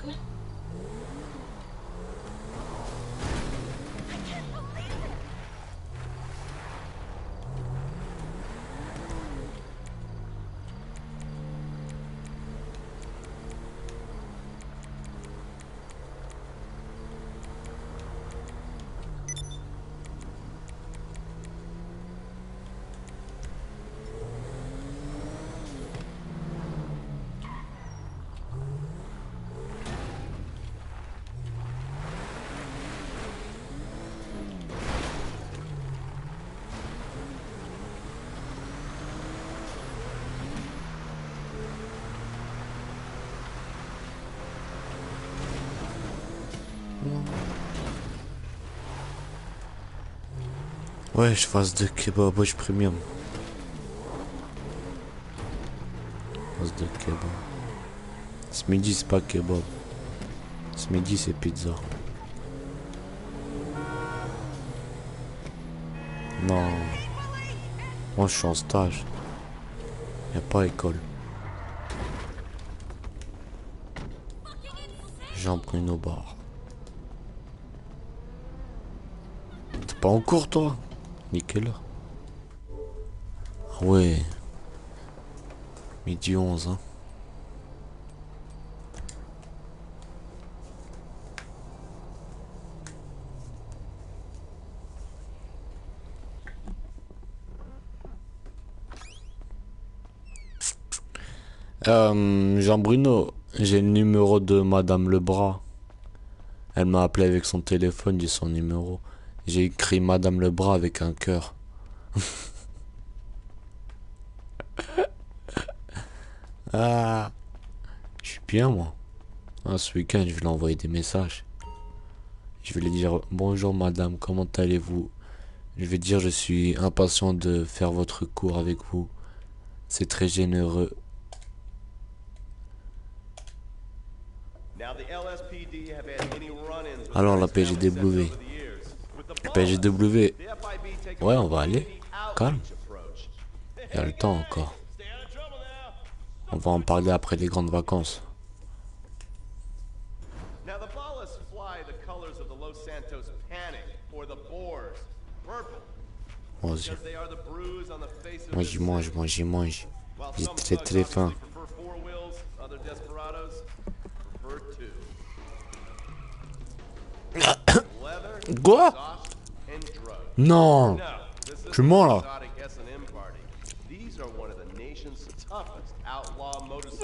button. Ouais, je fasse de kebab, wesh premium. Fasse de kebab. Ce midi c'est pas kebab. Ce midi c'est pizza. Non. Moi je suis en stage. Y'a pas école. J'en prends une au bar. T'es pas en cours toi? Nickel. Ah ouais. Midi 11 hein. Jean-Bruno, j'ai le numéro de Madame Lebras. Elle m'a appelé avec son téléphone, j'ai son numéro. J'ai écrit Madame Lebras avec un cœur. Ah, je suis bien moi. Ah, ce week-end, je vais lui envoyer des messages. Je vais lui dire bonjour madame, comment allez-vous? Je vais dire je suis impatient de faire votre cours avec vous. C'est très généreux. Alors la PGW. La PGW. Ouais, on va aller. Calme. Il y a le temps encore. On va en parler après les grandes vacances. Vas-y. Moi j'y mange, moi j'y mange. J'ai très très faim. Quoi? Non. Tu mens là.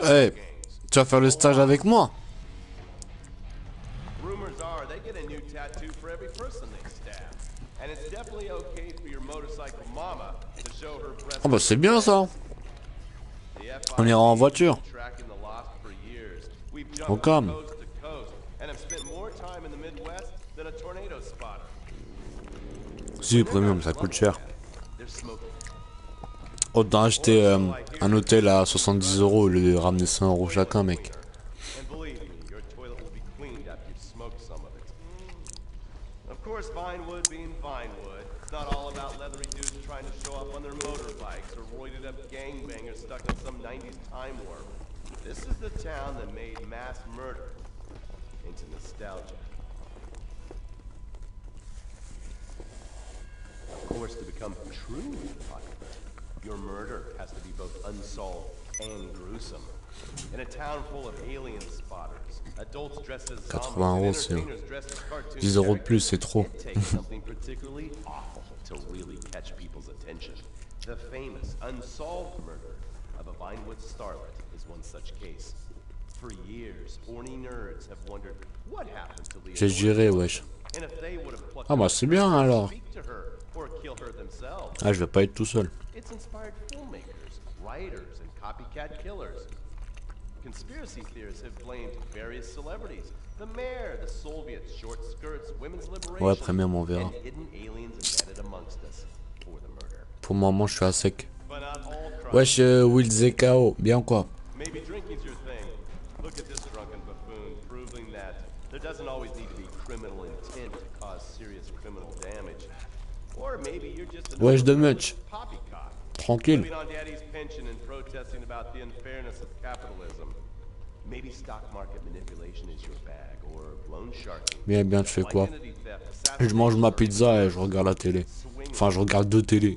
Hey, tu vas faire le stage avec moi? Oh bah c'est bien ça. On ira en voiture. Au calme. Si, premium, ça coûte cher. Autant acheter un hôtel à 70 € et le ramener 100 € chacun, mec. This is the town that made mass murder into nostalgia. Of course, to become truly popular, your murder has to be both unsolved and gruesome. In a town full of alien spotters, adults dressed as 80 €, c'est 10 € de plus, c'est trop. it takes something particularly awful to really catch people's attention. The famous unsolved murder of a Vinewood starlet is one such case. For years, horny nerds have wondered what happened to Leah. J'ai géré, wesh. And if they would have plucked Ah bah c'est bien alors. speak to her or kill her themselves. Ah, je vais pas être tout seul. It's inspired filmmakers, writers, and copycat killers. Conspiracy theorists have blamed various celebrities. The mayor, the Soviets, short skirts, women's liberation, Ouais, premium, on verra. and hidden aliens embedded amongst us for the murder. Pour le moment, je suis à sec. But not all crimes. Wesh, Will ZKO, bien quoi? Maybe drinking's your thing. Look at this drunken buffoon, proving that there doesn't always need to be criminal intent to cause serious criminal damage. Or maybe you're just a Wesh de much. poppycock, Tranquille. living on daddy's pension and protesting about the unfairness of capitalism. Maybe stock market manipulation is your bag, or loan sharking. Bien, tu fais quoi? Je mange ma pizza et je regarde la télé. Enfin, je regarde deux télés.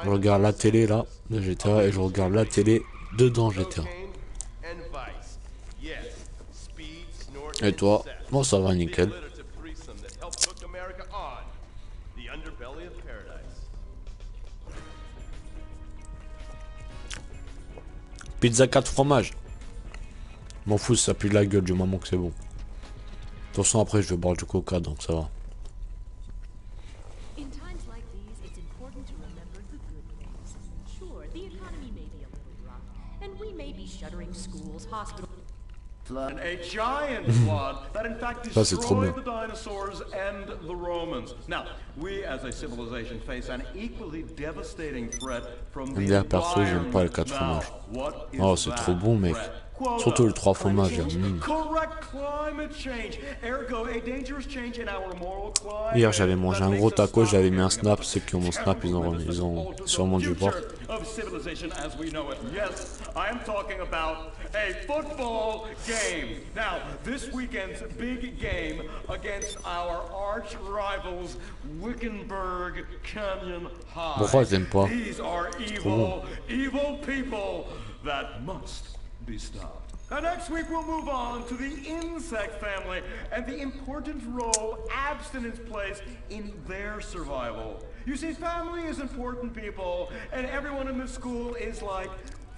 Je regarde la télé là, de GTA, et je regarde la télé dedans GTA. Et toi? Bon, ça va nickel. Pizza 4 fromages. M'en fous, ça pue la gueule du moment que c'est bon. De toute façon, après, je vais boire du coca, donc ça va. And a giant flood that in fact Ça, c'est trop bien. destroyed the dinosaurs and the Romans. Now, we as a civilization face an equally devastating threat from the MDR perso, j'aime pas le 4 fromages. Oh, c'est trop bon, mec. Surtout le 3 fromages. Hier, j'avais mangé un gros taco, j'avais mis un snap. Ceux qui ont mon snap, ils ont sûrement dû voir. A football game. Now, this weekend's big game against our arch rivals, Wickenburg Canyon High. Pourquoi t'aimes pas? These are evil, evil people that must be stopped. Now, next week we'll move on to the insect family and the important role abstinence plays in their survival. You see, family is important, people, and everyone in this school is like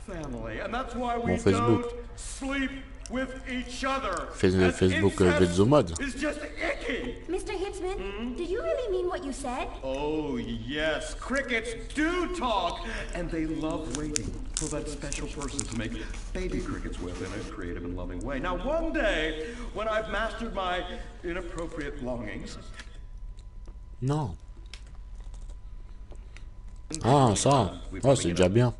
family, and that's why we don't sleep with each other. Facebook Vetzomad. It's just icky. Mr. Hitzman, did you really mean what you said? Oh yes, crickets do talk, and they love waiting for that special person to make baby crickets with in a creative and loving way. Now one day, when I've mastered my inappropriate longings. Non. Ah, ça. Ouais, c'est déjà bien.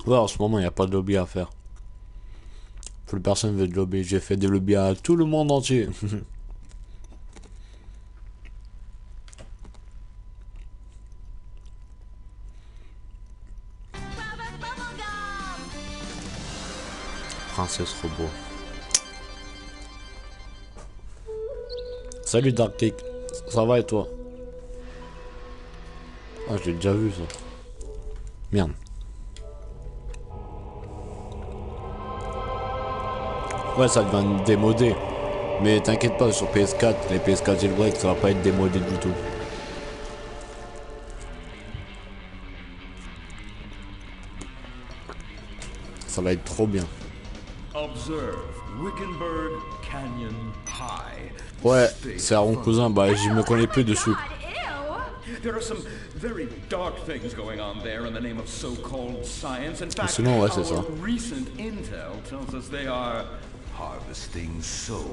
Ouais, en ce moment, il n'y a pas de lobby à faire. Plus personne veut de lobby. J'ai fait des lobbies à tout le monde entier. Princesse robot. Salut Dark Cake. Ça va et toi? Ah, je l'ai déjà vu ça. Merde. Ouais, ça devient démodé. Mais t'inquiète pas, sur PS4, les PS4 jailbreak, ça va pas être démodé du tout. Ça va être trop bien. Ouais, c'est à mon cousin, bah j'y me connais plus dessus. There are some very dark things going on there in the name of so-called science. In fact, sinon, ouais, c'est ça. our recent intel tells us they are harvesting souls.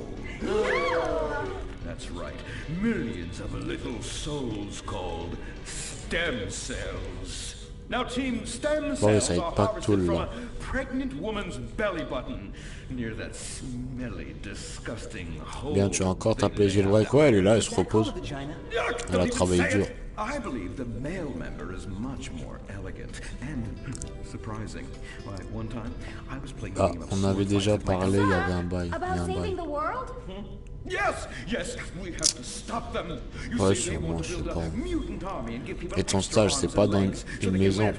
That's right. Millions of little souls called stem cells. Now, Team Stem Cells are harvested from a pregnant woman's belly button near that smelly, disgusting hole. Bien, tu as encore tapé jailbreak. Ouais, elle est là, elle se repose. Elle a travaillé dur. I believe the male member is much more elegant and surprising. Like one time, I was playing a game of on avait déjà parlé, il y avait un bail. About saving the world? Yes, yes, we have to stop them. Ouais, sûrement, je sais pas. Et ton stage, c'est pas dans une maison.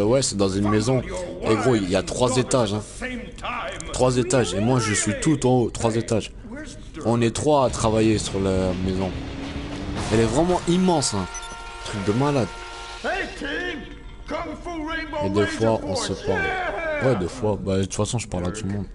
Ouais, c'est dans une maison. Et gros, il y a 3 étages. Hein. 3 étages. Et moi, je suis tout en haut. 3 étages. On est 3 à travailler sur la maison. Elle est vraiment immense. Hein. Truc de malade. Et des fois, on se parle. Ouais, des fois. Bah, de toute façon, je parle à tout le monde.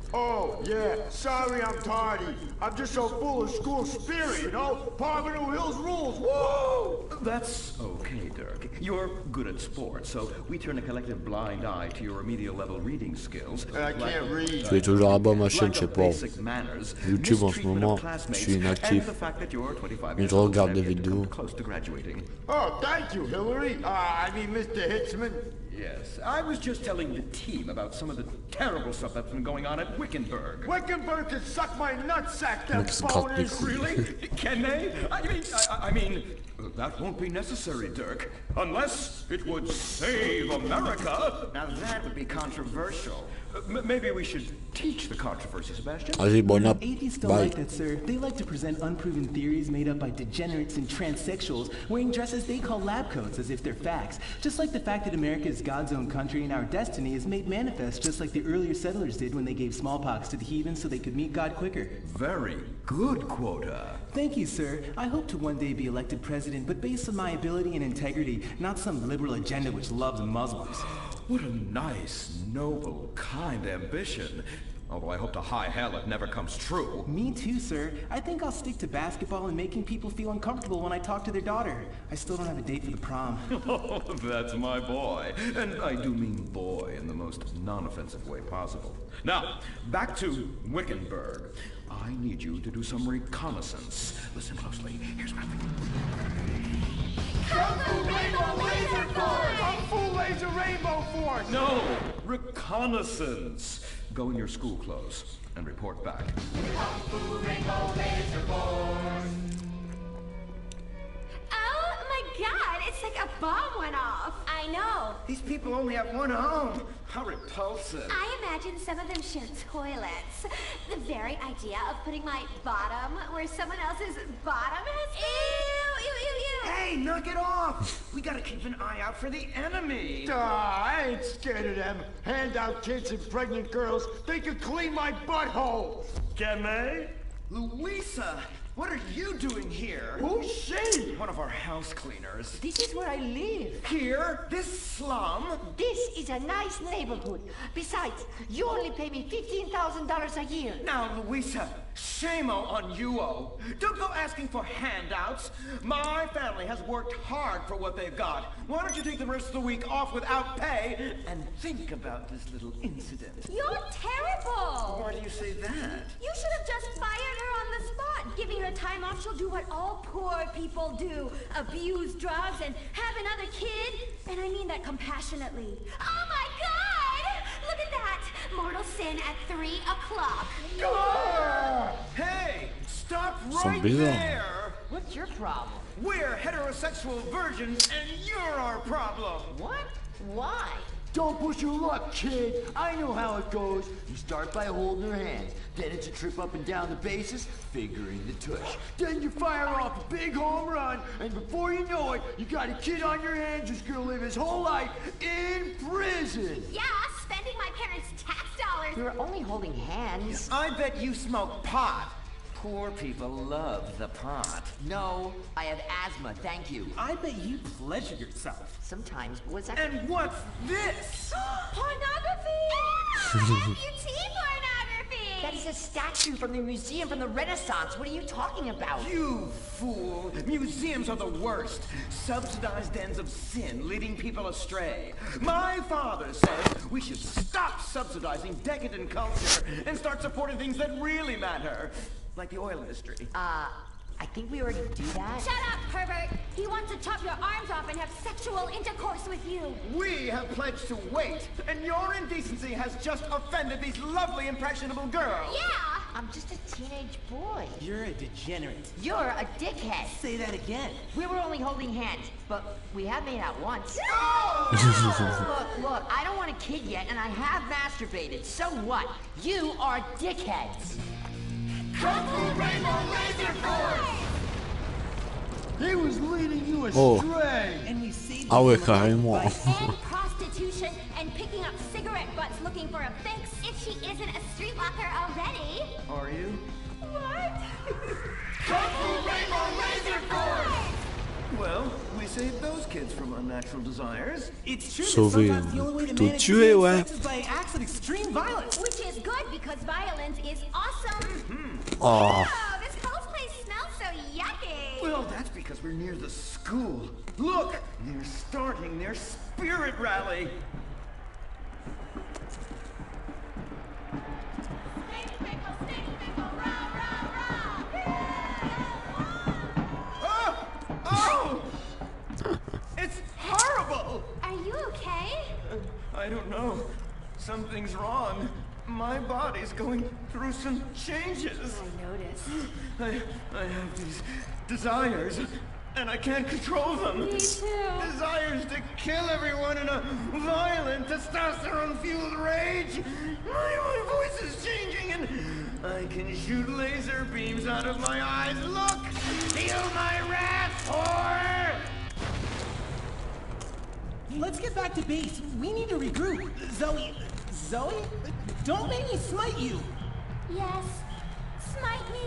Yeah, sorry I'm tardy. I'm just so full of school spirit, you know? Parvenu Hills rules, woo! That's okay, Dirk. You're good at sports, so we turn a collective blind eye to your remedial level reading skills. I can't read. Tu es toujours à bas ma chaîne, je sais pas. YouTube en ce moment, je suis inactif. Mais je regarde des vidéos. Oh, thank you, Hillary. I mean, Mr. Hitzman. Yes, I was just telling the team about some of the terrible stuff that's been going on at Wickenburg. Wickenburg can suck my nutsack, them Mec se gratte les boners. couilles. Really? Can they? I mean, that won't be necessary, Dirk. Unless it would save America. Now that would be controversial. Maybe we should teach the controversy, Sebastian. Vas-y, bon app. Atheists don't Bye. like that, sir. They like to present unproven theories made up by degenerates and transsexuals wearing dresses they call lab coats as if they're facts. Just like the fact that America is God's own country and our destiny is made manifest just like the earlier settlers did when they gave smallpox to the heathens so they could meet God quicker. Very good quota. Thank you, sir. I hope to one day be elected president, but based on my ability and integrity, not some liberal agenda which loves Muslims. What a nice, noble, kind ambition. Although I hope to high hell it never comes true. Me too, sir. I think I'll stick to basketball and making people feel uncomfortable when I talk to their daughter. I still don't have a date for the prom. Oh, that's my boy. And I do mean boy in the most non-offensive way possible. Now, back to Wickenburg. I need you to do some reconnaissance. Listen closely. Here's what I'm thinking. Kung Fu Rainbow Laser Force! Kung Fu Laser Rainbow Force! No, reconnaissance. Go in your school clothes and report back. Oh my god, it's like a bomb went off. I know. These people only have one home. How repulsive. I imagine some of them share toilets. The very idea of putting my bottom where someone else's bottom has been. Ew, ew, ew, ew. Hey, knock it off. We gotta keep an eye out for the enemy. I ain't scared of them. Handout kids and pregnant girls. They can clean my butthole. Can they? Louisa, what are you doing here? Who's she? One of our house cleaners. This is where I live. Here? This slum? This is a nice neighborhood. Besides, you only pay me $15,000 a year. Now, Louisa, shame-o on you-o. Don't go asking for handouts. My family has worked hard for what they've got. Why don't you take the rest of the week off without pay and think about this little incident? You're terrible. Why do you say that? You should have just fired her on the spot. Giving her time off, she'll do what all poor people do. Abuse drugs and have another kid. And I mean that compassionately. Oh my god! Look at that! Mortal sin at 3 o'clock. Hey, stop Sont right bizarres. there! What's your problem? We're heterosexual virgins and you're our problem! What? Why? Don't push your luck, kid. I know how it goes. You start by holding her hands. Then it's a trip up and down the bases, fingering the tush. Then you fire off a big home run, and before you know it, you got a kid on your hands who's gonna live his whole life in prison. Yeah, spending my parents' tax dollars. We were only holding hands. I bet you smoke pot. Poor people love the pot. No, I have asthma, thank you. I bet you pleasure yourself. Sometimes, what's that? And what's this? Pornography! Amputee pornography! That is a statue from the museum from the Renaissance. What are you talking about? You fool! Museums are the worst. Subsidized dens of sin, leading people astray. My father says we should stop subsidizing decadent culture and start supporting things that really matter. Like the oil industry. I think we already do that. Shut up, pervert! He wants to chop your arms off and have sexual intercourse with you. We have pledged to wait, and your indecency has just offended these lovely, impressionable girls. Yeah! I'm just a teenage boy. You're a degenerate. You're a dickhead. Say that again. We were only holding hands, but we have made out once. Look, I don't want a kid yet, and I have masturbated. So what? You are dickheads. Kung Fu Rainbow Laser Force! He was leading you Oh. astray. And we saved Ah you ouais, from a carrément. life fight. And prostitution and picking up cigarette butts looking for a fix if she isn't a streetwalker already. Are you? What? Kung Fu Rainbow Laser Force! Well, we saved those kids from unnatural desires. It's true that Sauver, sometimes the only way to plutôt manage tuer, the ouais. sex is by acts of extreme violence. Which is good because violence is awesome. Oh, Oh, this whole place smells so yucky. Well, that's because we're near the school. Look, they're starting their spirit rally. Oh! Oh! It's horrible! Are you okay? something's wrong. My body's going through some changes. I noticed. I have these desires, and I can't control them. Me too. Desires to kill everyone in a violent, testosterone-fueled rage. My voice is changing, and I can shoot laser beams out of my eyes. Look! Feel my wrath, whore! Let's get back to base. We need to regroup. Zoe? Don't make me smite you. Yes. Smite me.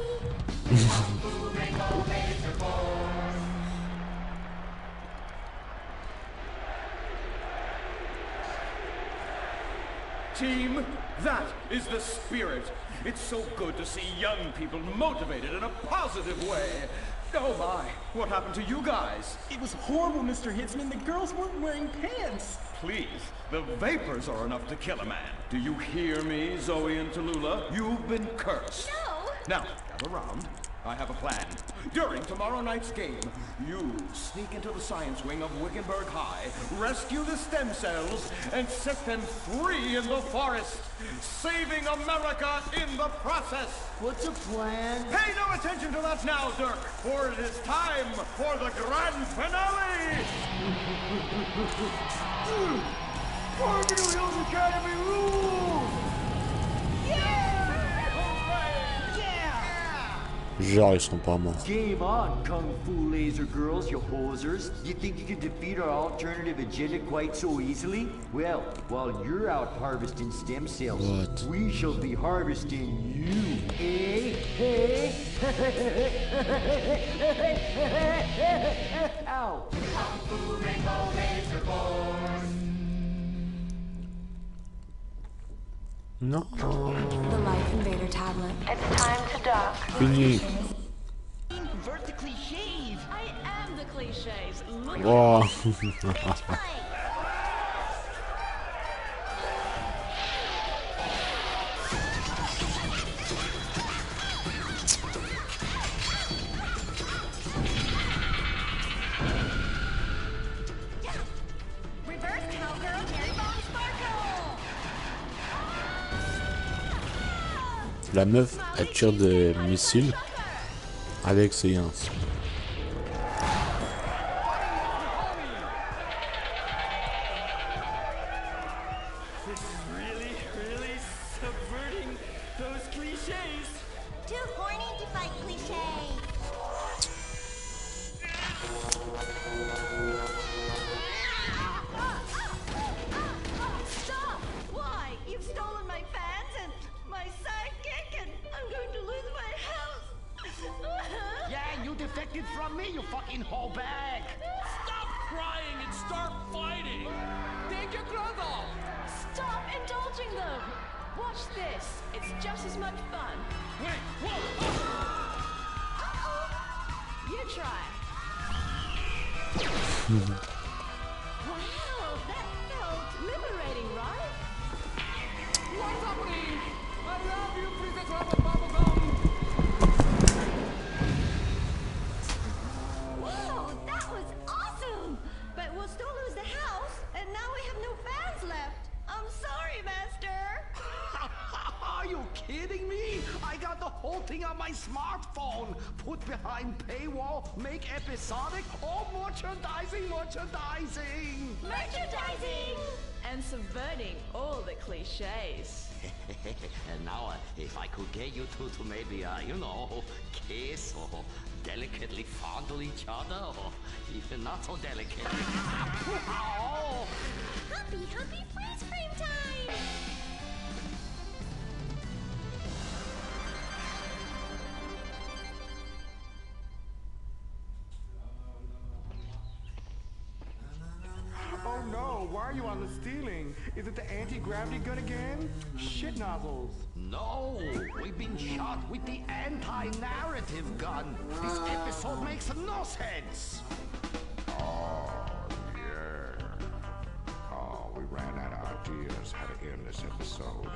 Team, that is the spirit. It's so good to see young people motivated in a positive way. Oh my, what happened to you guys? It was horrible, Mr. Hitzman. The girls weren't wearing pants. Please, the vapors are enough to kill a man. Do you hear me, Zoe and Tallulah? You've been cursed. No. Now, gather round. I have a plan. During tomorrow night's game, you sneak into the science wing of Wickenburg High, rescue the stem cells, and set them free in the forest, saving America in the process. What's a plan? Pay no attention to that now, Dirk, for it is time for the grand finale! Parvenu Hills Academy rules! Genre, ils sont pas morts. Game on, Kung Fu Laser Girls, you hosers. You think you can defeat our alternative agenda quite so easily? Well, while you're out harvesting stem cells, What? we shall be harvesting you, eh? Hey? Ow! Non. The Life Invader tablet. It's time to dock. Fini. Vertically shave. I am the cliches. Look Wow. Reverse cowgirl, Mary Bone Sparkle. La meuf, elle tire des missiles avec ses yens. This is really subverting those cliches. Too horny to fight cliche. Stop! Why? You've stolen my fans and my sidekick, and I'm going to lose my house. Yeah, you defected from me, you fucking hoe bag! Stop crying and start fighting! Take your clothes off! Stop indulging them. Watch this. It's just as much fun. Wait, whoa! You try. Wow, that felt liberating, right? What's happening? I love you, Princess Robert Bubblegum! Whoa, that was awesome! But we'll still lose the house, and now we have no fans left. I'm sorry, Master. Are you kidding me? I got the whole thing on my smartphone. Put behind paywall, make episodic, all merchandising! Merchandising! And subverting all the cliches. And now, if I could get you two to maybe, kiss or delicately fondle each other, or even not so delicate. Oh. Humpy freeze frame time! Oh no, why are you on the ceiling? Is it the anti-gravity gun again? Shit nozzles. No, we've been shot with the anti-narrative gun. This episode makes no sense. Oh, yeah. Oh, we ran out of ideas how to end this episode.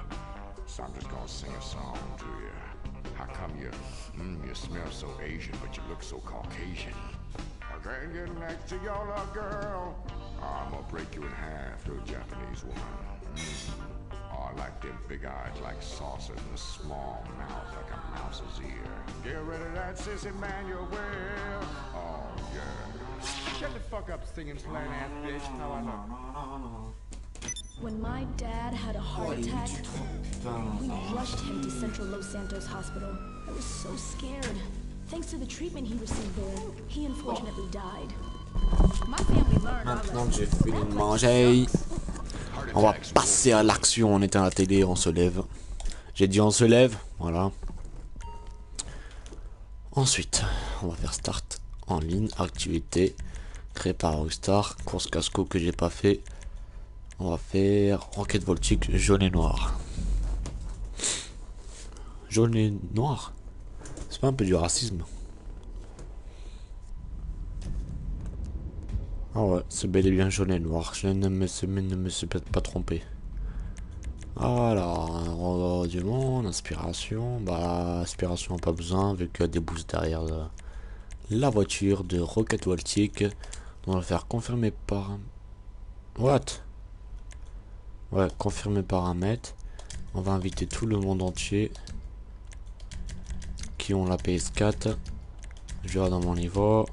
So I'm just gonna sing a song to you. How come you smell so Asian, but you look so Caucasian? I can't get next to your little girl. I'm gonna break you in half to a Japanese woman. I like them big eyes like saucers and a small mouth like a mouse's ear. Get rid of that sissy man, you will. Oh, yeah. Shut the fuck up, singing slang ass bitch. How I look? When my dad had a heart attack, we rushed him to Central Los Santos Hospital. I was so scared. Thanks to the treatment he received there, he unfortunately died. My family learned our Maintenant que j'ai lesson. fini de manger, on va passer à l'action. On éteint la télé, on se lève. J'ai dit on se lève, voilà. Ensuite, on va faire start en ligne, activité créée par Rockstar, course casco que j'ai pas fait. On va faire enquête voltique jaune et noir. Jaune et noir, c'est pas un peu du racisme? Ah ouais, c'est bel et bien jaune et noir. Je ne me suis peut-être pas trompé. Alors, on du monde, inspiration. Bah, inspiration, pas besoin, vu qu'il y a des boosts derrière la voiture de roquette voltique. On va le faire confirmer par. What? Ouais, confirmer paramètres. On va inviter tout le monde entier qui ont la PS4. Je vais dans mon niveau.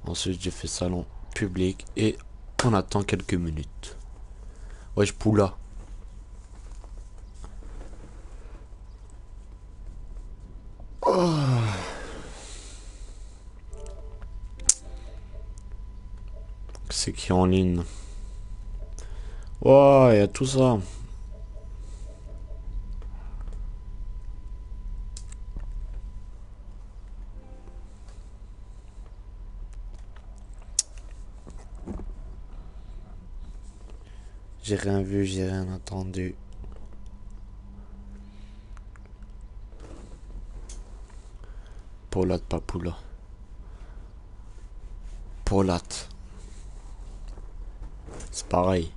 Ensuite, j'ai fait salon public et on attend quelques minutes. Wesh, poula. Oh. C'est qui en ligne? Oh, il y a tout ça. J'ai rien vu, j'ai rien entendu. Paulat, pas poula. Paulat. C'est pareil.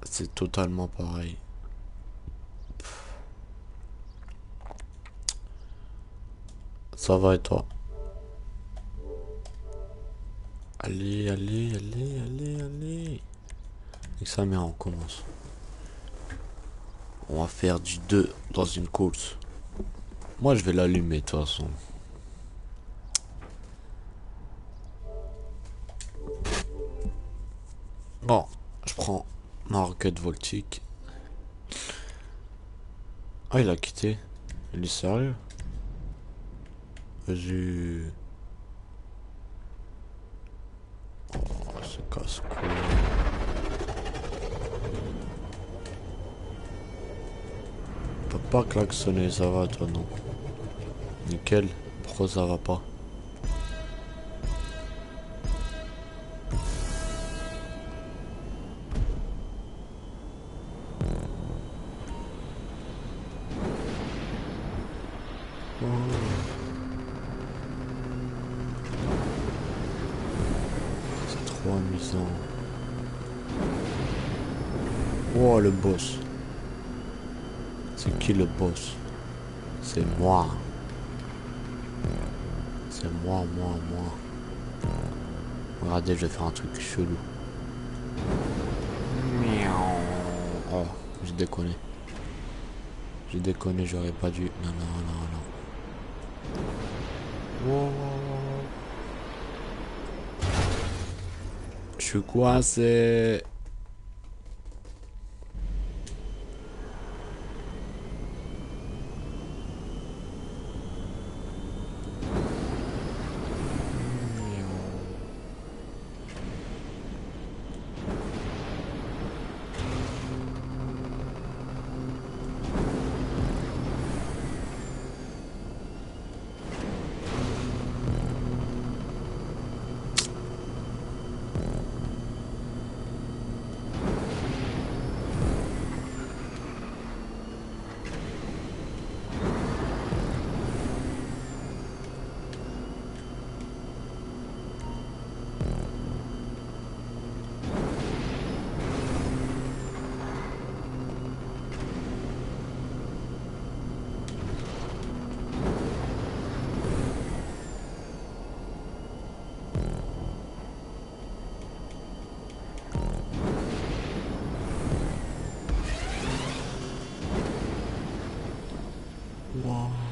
C'est totalement pareil. Ça va et toi? Allez, allez, allez, allez, allez. Et ça, mais on commence. On va faire du 2 dans une course. Moi, je vais l'allumer de toute façon. Bon, je prends ma roquette voltique. Ah, il a quitté. Il est sérieux? Vas-y. Oh, c'est casse-couille. On peut pas klaxonner, ça va toi, non? Nickel. Pourquoi ça va pas? C'est trop amusant. Oh, le boss. C'est qui le boss? C'est moi. C'est moi. Regardez, je vais faire un truc chelou. Miaou. Oh, j'ai déconné. J'aurais pas dû. Non. Wow. Je suis coincé. Wow.